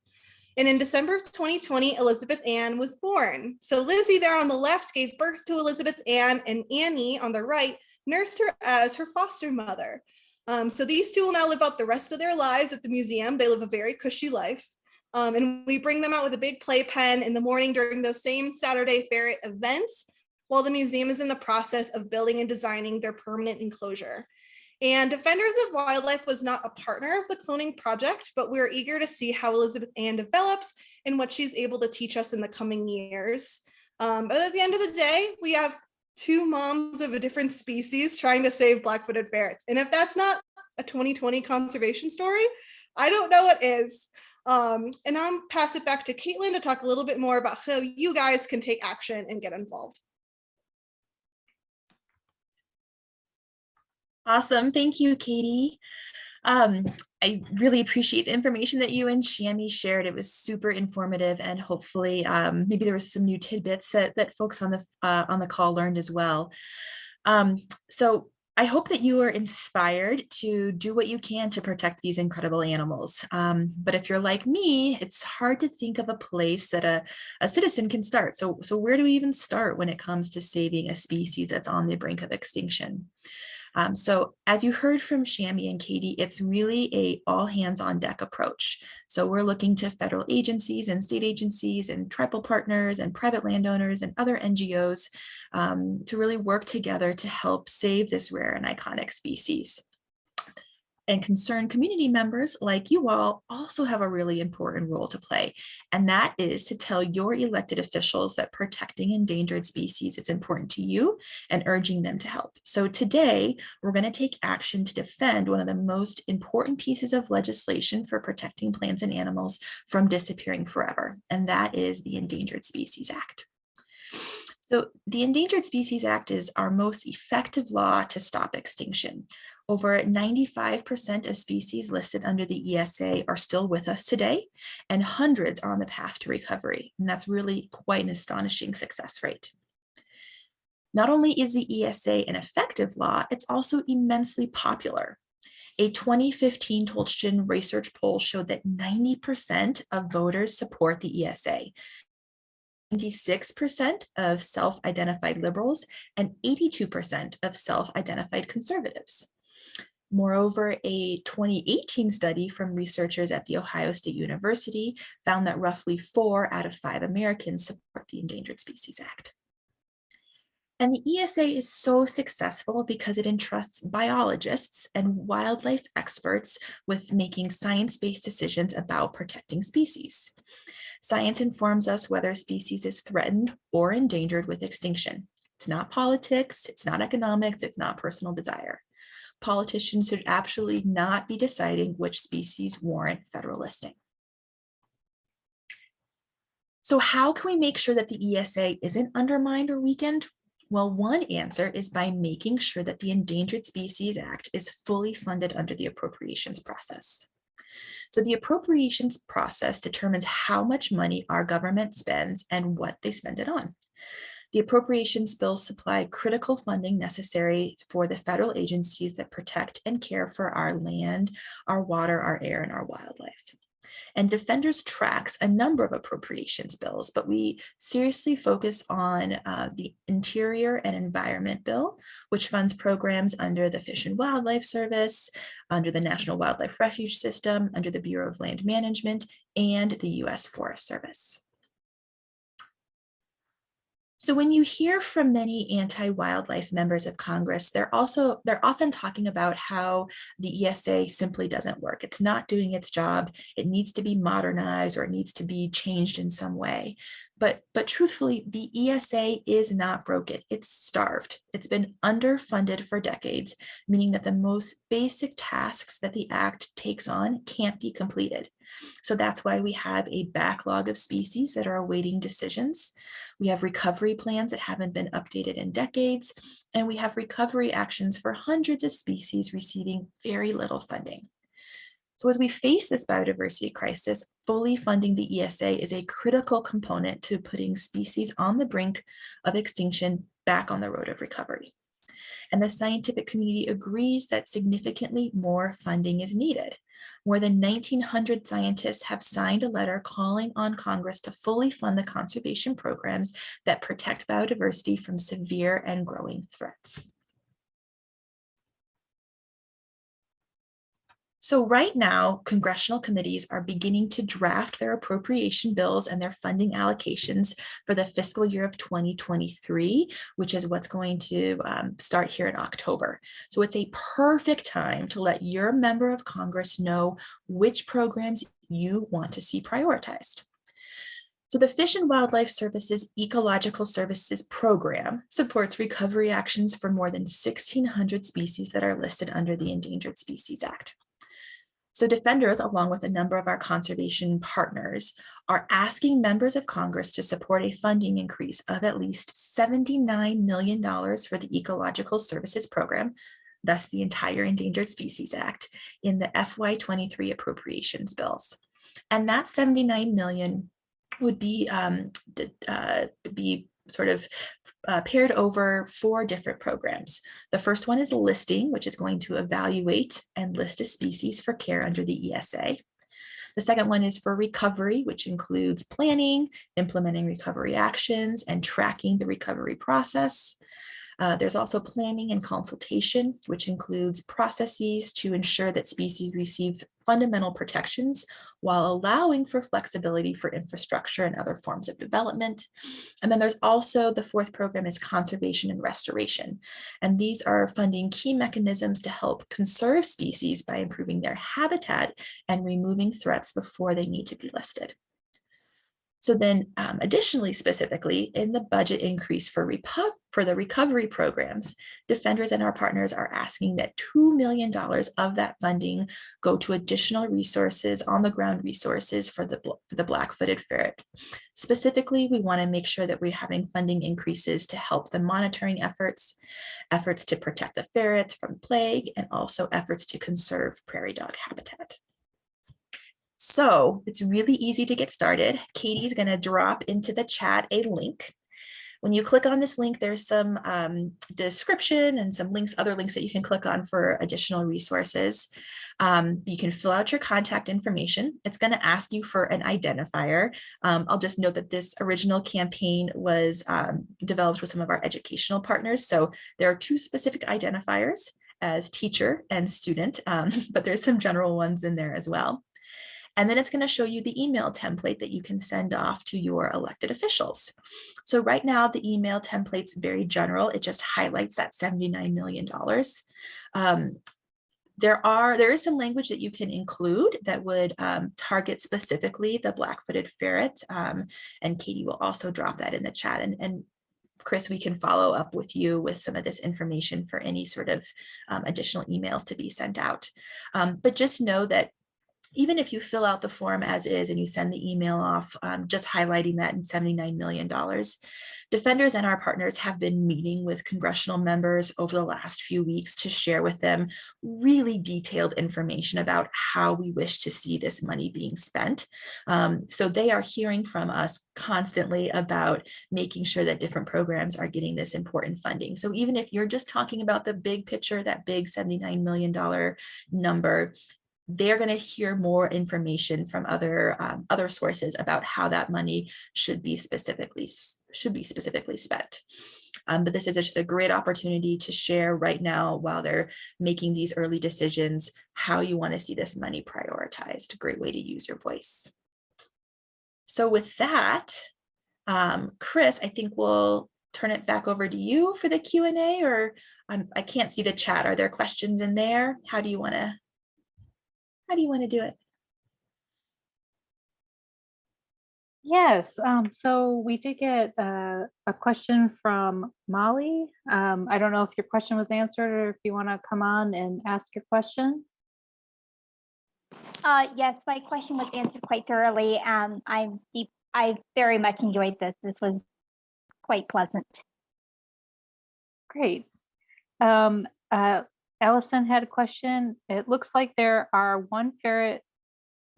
And in December of 2020, Elizabeth Ann was born. So Lizzie there on the left gave birth to Elizabeth Ann, and Annie on the right nursed her as her foster mother. So these two will now live out the rest of their lives at the museum. They live a very cushy life. And we bring them out with a big playpen in the morning during those same Saturday Ferret events, while the museum is in the process of building and designing their permanent enclosure. And Defenders of Wildlife was not a partner of the cloning project, but we're eager to see how Elizabeth Ann develops and what she's able to teach us in the coming years. But at the end of the day, we have two moms of a different species trying to save black-footed ferrets. And if that's not a 2020 conservation story, I don't know what is. And I'll pass it back to Caitlin to talk a little bit more about how you guys can take action and get involved. Awesome. Thank you, Kaitie. I really appreciate the information that you and Shami shared. It was super informative, and hopefully maybe there was some new tidbits that folks on the call learned as well. So I hope that you are inspired to do what you can to protect these incredible animals. But if you're like me, it's hard to think of a place that a citizen can start. So where do we even start when it comes to saving a species that's on the brink of extinction? So as you heard from Shami and Kaitie, it's really a all hands on deck approach. So we're looking to federal agencies and state agencies and tribal partners and private landowners and other NGOs to really work together to help save this rare and iconic species. And concerned community members like you all also have a really important role to play. And that is to tell your elected officials that protecting endangered species is important to you and urging them to help. So today, we're going to take action to defend one of the most important pieces of legislation for protecting plants and animals from disappearing forever. And that is the Endangered Species Act. So the Endangered Species Act is our most effective law to stop extinction. Over 95% of species listed under the ESA are still with us today, and hundreds are on the path to recovery. And that's really quite an astonishing success rate. Not only is the ESA an effective law, it's also immensely popular. A 2015 Tolston research poll showed that 90% of voters support the ESA. 96% of self-identified liberals and 82% of self-identified conservatives. Moreover, a 2018 study from researchers at The Ohio State University found that roughly 4 out of 5 Americans support the Endangered Species Act. And the ESA is so successful because it entrusts biologists and wildlife experts with making science-based decisions about protecting species. Science informs us whether a species is threatened or endangered with extinction. It's not politics, it's not economics, it's not personal desire. Politicians should absolutely not be deciding which species warrant federal listing. So how can we make sure that the ESA isn't undermined or weakened? Well, one answer is by making sure that the Endangered Species Act is fully funded under the appropriations process. So the appropriations process determines how much money our government spends and what they spend it on. The appropriations bills supply critical funding necessary for the federal agencies that protect and care for our land, our water, our air, and our wildlife. And Defenders tracks a number of appropriations bills, but we seriously focus on the Interior and Environment Bill, which funds programs under the Fish and Wildlife Service, under the National Wildlife Refuge System, under the Bureau of Land Management, and the U.S. Forest Service. So when you hear from many anti-wildlife members of Congress, they're often talking about how the ESA simply doesn't work. It's not doing its job. It needs to be modernized or it needs to be changed in some way. But truthfully, the ESA is not broken. It's starved. It's been underfunded for decades, meaning that the most basic tasks that the Act takes on can't be completed. So that's why we have a backlog of species that are awaiting decisions. We have recovery plans that haven't been updated in decades, and we have recovery actions for hundreds of species receiving very little funding. So as we face this biodiversity crisis, fully funding the ESA is a critical component to putting species on the brink of extinction back on the road of recovery. And the scientific community agrees that significantly more funding is needed. More than 1,900 scientists have signed a letter calling on Congress to fully fund the conservation programs that protect biodiversity from severe and growing threats. So right now, congressional committees are beginning to draft their appropriation bills and their funding allocations for the fiscal year of 2023, which is what's going to start here in October. So it's a perfect time to let your member of Congress know which programs you want to see prioritized. So the Fish and Wildlife Service's Ecological Services Program supports recovery actions for more than 1,600 species that are listed under the Endangered Species Act. So Defenders, along with a number of our conservation partners, are asking members of Congress to support a funding increase of at least $79 million for the Ecological Services Program, thus the entire Endangered Species Act, in the FY23 appropriations bills. And that $79 million would be sort of paired over 4 different programs. The first one is listing, which is going to evaluate and list a species for care under the ESA. The second one is for recovery, which includes planning, implementing recovery actions, and tracking the recovery process. There's also planning and consultation, which includes processes to ensure that species receive fundamental protections while allowing for flexibility for infrastructure and other forms of development. And then there's also the 4th program is conservation and restoration. And these are funding key mechanisms to help conserve species by improving their habitat and removing threats before they need to be listed. So then additionally, specifically in the budget increase for the recovery programs, Defenders and our partners are asking that $2 million of that funding go to additional resources, on the ground resources for the black-footed ferret. Specifically, we want to make sure that we're having funding increases to help the monitoring efforts to protect the ferrets from plague, and also efforts to conserve prairie dog habitat. So it's really easy to get started. Katie's going to drop into the chat a link. When you click on this link, there's some description and some links, other links that you can click on for additional resources. You can fill out your contact information. It's going to ask you for an identifier. I'll just note that this original campaign was developed with some of our educational partners. So there are 2 specific identifiers as teacher and student, but there's some general ones in there as well. And then it's going to show you the email template that you can send off to your elected officials. So right now, the email template's very general. It just highlights that $79 million. There is some language that you can include that would target specifically the black-footed ferret. And Katie will also drop that in the chat. And Chris, we can follow up with you with some of this information for any sort of additional emails to be sent out. But just know that even if you fill out the form as is and you send the email off, just highlighting that in $79 million, Defenders and our partners have been meeting with congressional members over the last few weeks to share with them really detailed information about how we wish to see this money being spent. So they are hearing from us constantly about making sure that different programs are getting this important funding. So even if you're just talking about the big picture, that big $79 million number, they're going to hear more information from other sources about how that money should be specifically spent. But this is just a great opportunity to share right now while they're making these early decisions, how you want to see this money prioritized. A great way to use your voice. So with that, Chris, I think we'll turn it back over to you for the Q&A, or I can't see the chat. Are there questions in there? How do you want to do it? Yes, so we did get a question from Molly. I don't know if your question was answered or if you want to come on and ask your question. Yes, my question was answered quite thoroughly. I very much enjoyed this. This was quite pleasant. Great. Allison had a question. It looks like there are 1 ferret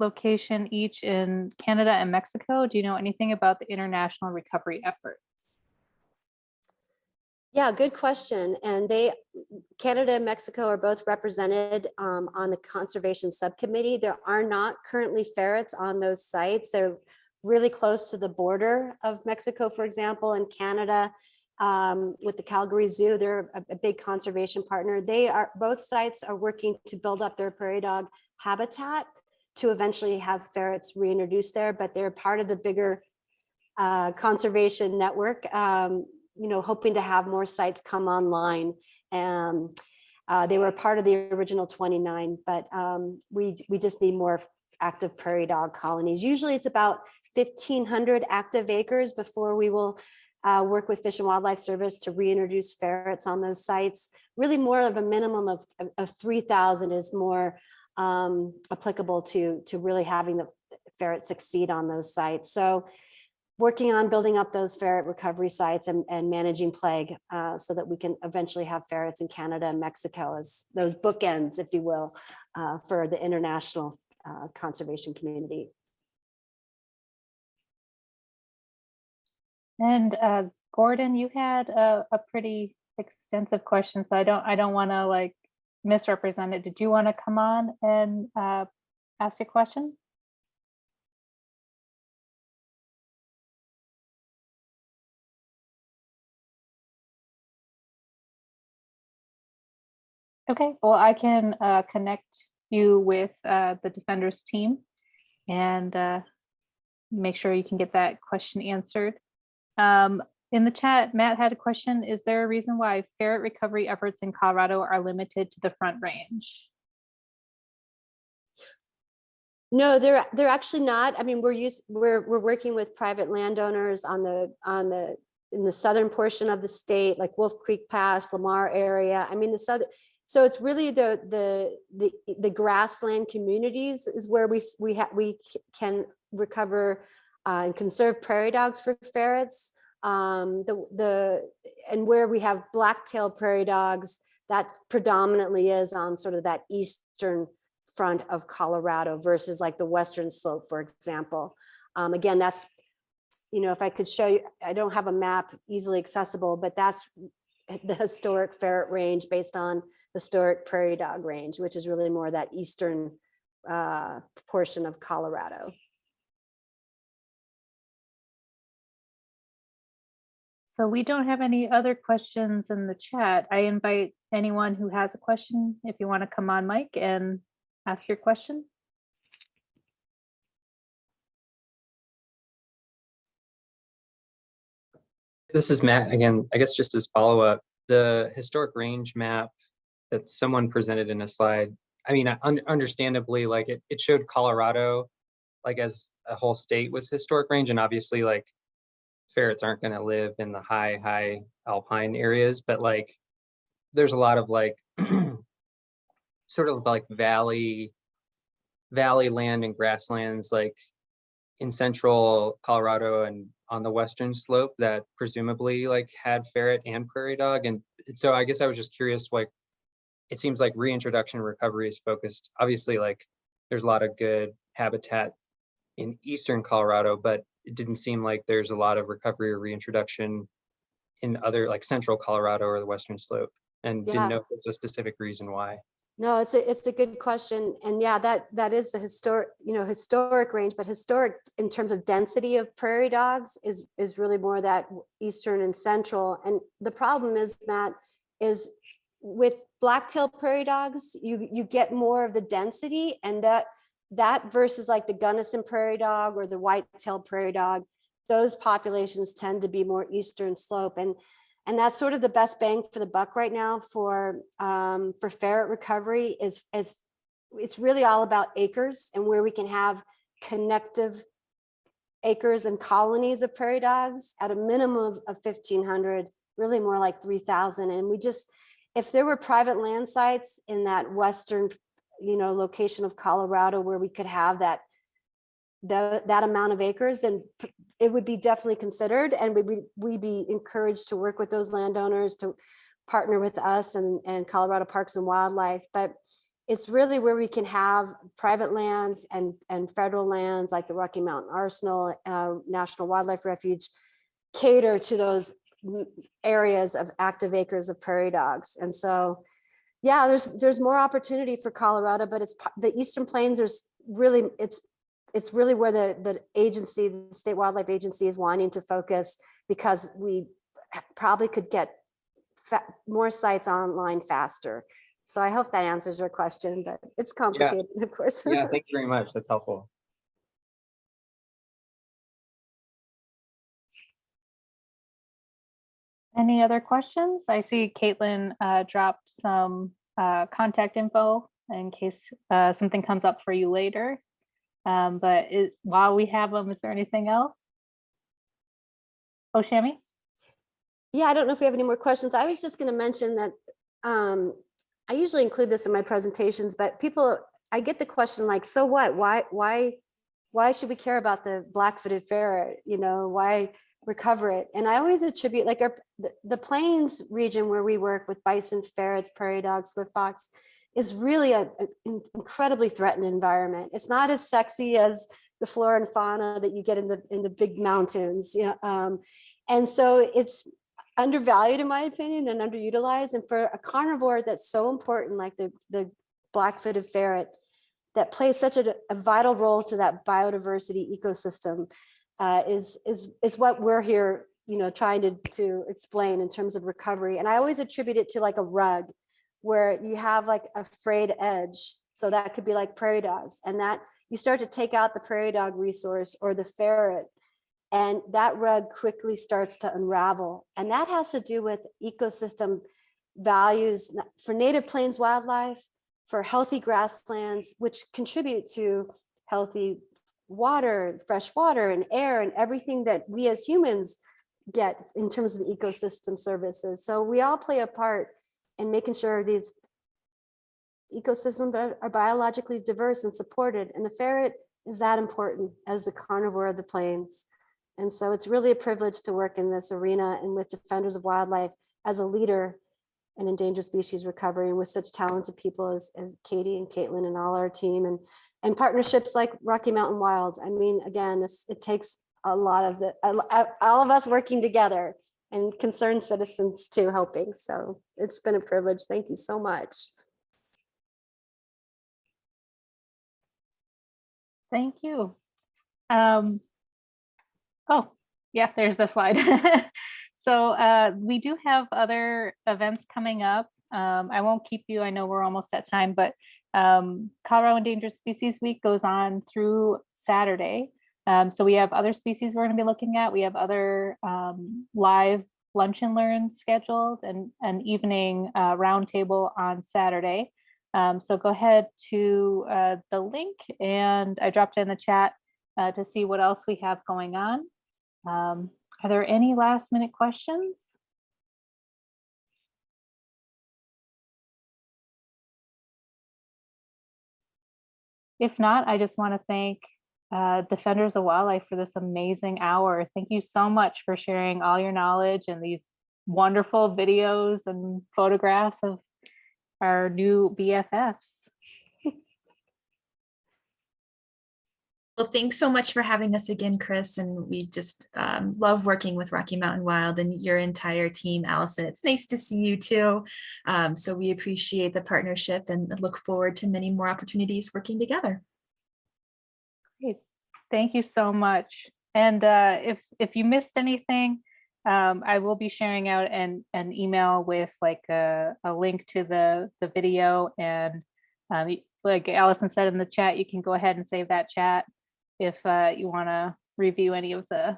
location each in Canada and Mexico. Do you know anything about the international recovery efforts? Yeah, good question. And Canada and Mexico are both represented on the conservation subcommittee. There are not currently ferrets on those sites. They're really close to the border of Mexico, for example, and Canada. With the Calgary Zoo, they're a big conservation partner. Both sites are working to build up their prairie dog habitat to eventually have ferrets reintroduced there, but they're part of the bigger conservation network, hoping to have more sites come online. They were part of the original 29, but we just need more active prairie dog colonies. Usually it's about 1,500 active acres before we will work with Fish and Wildlife Service to reintroduce ferrets on those sites. Really more of a minimum of 3,000 is more applicable to really having the ferrets succeed on those sites. So working on building up those ferret recovery sites and managing plague so that we can eventually have ferrets in Canada and Mexico as those bookends, if you will, for the international conservation community. And Gordon, you had a pretty extensive question, so I don't want to like misrepresent it. Did you want to come on and ask your question? Okay, well, I can connect you with the Defenders team and make sure you can get that question answered. In the chat, Matt had a question. Is there a reason why ferret recovery efforts in Colorado are limited to the Front Range? No, they're actually not. I mean, we're working with private landowners in the southern portion of the state, like Wolf Creek Pass, Lamar area. I mean, the southern. So it's really the grassland communities is where we can recover and conserve prairie dogs for ferrets. And where we have black-tailed prairie dogs, that predominantly is on sort of that eastern front of Colorado versus like the western slope, for example. Again, that's, if I could show you, I don't have a map easily accessible, but that's the historic ferret range based on historic prairie dog range, which is really more that eastern portion of Colorado. So we don't have any other questions in the chat. I invite anyone who has a question, if you want to come on mic and ask your question. This is Matt again. I guess just as follow-up, the historic range map that someone presented in a slide, I mean, understandably, like it showed Colorado like as a whole state was historic range, and obviously like ferrets aren't going to live in the high alpine areas, but like there's a lot of like sort of like valley land and grasslands like in central Colorado and on the western slope that presumably like had ferret and prairie dog. And so I guess I was just curious, like it seems like reintroduction recovery is focused, obviously like there's a lot of good habitat in eastern Colorado, but it didn't seem like there's a lot of recovery or reintroduction in other like central Colorado or the western slope, and didn't know if there's a specific reason why. No, it's a good question. And yeah, that is the historic range, but historic in terms of density of prairie dogs is really more that eastern and central. And the problem is, Matt, is with black-tailed prairie dogs, you get more of the density, and that versus like the Gunnison prairie dog or the white-tailed prairie dog, those populations tend to be more eastern slope. And that's sort of the best bang for the buck right now for ferret recovery is it's really all about acres and where we can have connective acres and colonies of prairie dogs at a minimum of 1,500, really more like 3,000. And we just, if there were private land sites in that western, location of Colorado where we could have that amount of acres, and it would be definitely considered, and we'd be encouraged to work with those landowners to partner with us and Colorado Parks and Wildlife. But it's really where we can have private lands and federal lands like the Rocky Mountain Arsenal, National Wildlife Refuge, cater to those areas of active acres of prairie dogs. And so, yeah, there's more opportunity for Colorado, but it's the Eastern Plains. There's really, it's really where the agency, the State Wildlife Agency, is wanting to focus, because we probably could get more sites online faster So I hope that answers your question, but it's complicated, of course. Yeah, thank you very much. That's helpful. Any other questions? I see Caitlin dropped some contact info in case something comes up for you later. But while we have them, is there anything else? Oh, Shami? Yeah, I don't know if we have any more questions. I was just going to mention that I usually include this in my presentations, but I get the question like, so what? Why should we care about the black-footed ferret? You know, why recover it? And I always attribute like the plains region where we work with bison, ferrets, prairie dogs, swift fox is really an incredibly threatened environment. It's not as sexy as the flora and fauna that you get in the big mountains. And so it's undervalued in my opinion and underutilized. And for a carnivore that's so important, like the black-footed ferret, that plays such a vital role to that biodiversity ecosystem, is what we're here, trying to explain in terms of recovery. And I always attribute it to like a rug, where you have like a frayed edge. So that could be like prairie dogs, and that you start to take out the prairie dog resource or the ferret, and that rug quickly starts to unravel. And that has to do with ecosystem values for native plains wildlife, for healthy grasslands, which contribute to healthy water, fresh water and air and everything that we as humans get in terms of the ecosystem services. So we all play a part in making sure these ecosystems are biologically diverse and supported. And the ferret is that important as the carnivore of the plains. And so it's really a privilege to work in this arena and with Defenders of Wildlife as a leader in endangered species recovery, and with such talented people as Kaitie and Caitlin and all our team, and partnerships like Rocky Mountain Wild. I mean, again, it takes a lot of all of us working together, and concerned citizens too helping. So it's been a privilege. Thank you so much. Thank you. Oh, yeah, there's the slide. So we do have other events coming up. I won't keep you, I know we're almost at time, but Colorado Endangered Species Week goes on through Saturday. So we have other species we're going to be looking at. We have other live lunch and learns scheduled, and an evening roundtable on Saturday. So go ahead to the link, and I dropped it in the chat to see what else we have going on. Are there any last minute questions? If not, I just want to thank Defenders of Wildlife for this amazing hour. Thank you so much for sharing all your knowledge and these wonderful videos and photographs of our new BFFs. Well, thanks so much for having us again, Chris. And we just love working with Rocky Mountain Wild and your entire team, Allison. It's nice to see you too. So we appreciate the partnership and look forward to many more opportunities working together. Great. Thank you so much. And if you missed anything, I will be sharing out an email with like a link to the video. And like Allison said in the chat, you can go ahead and save that chat if you want to review any of the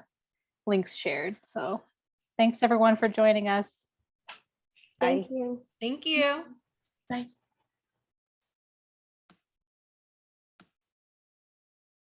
links shared. So thanks everyone for joining us. Thank you. Thank you. Bye.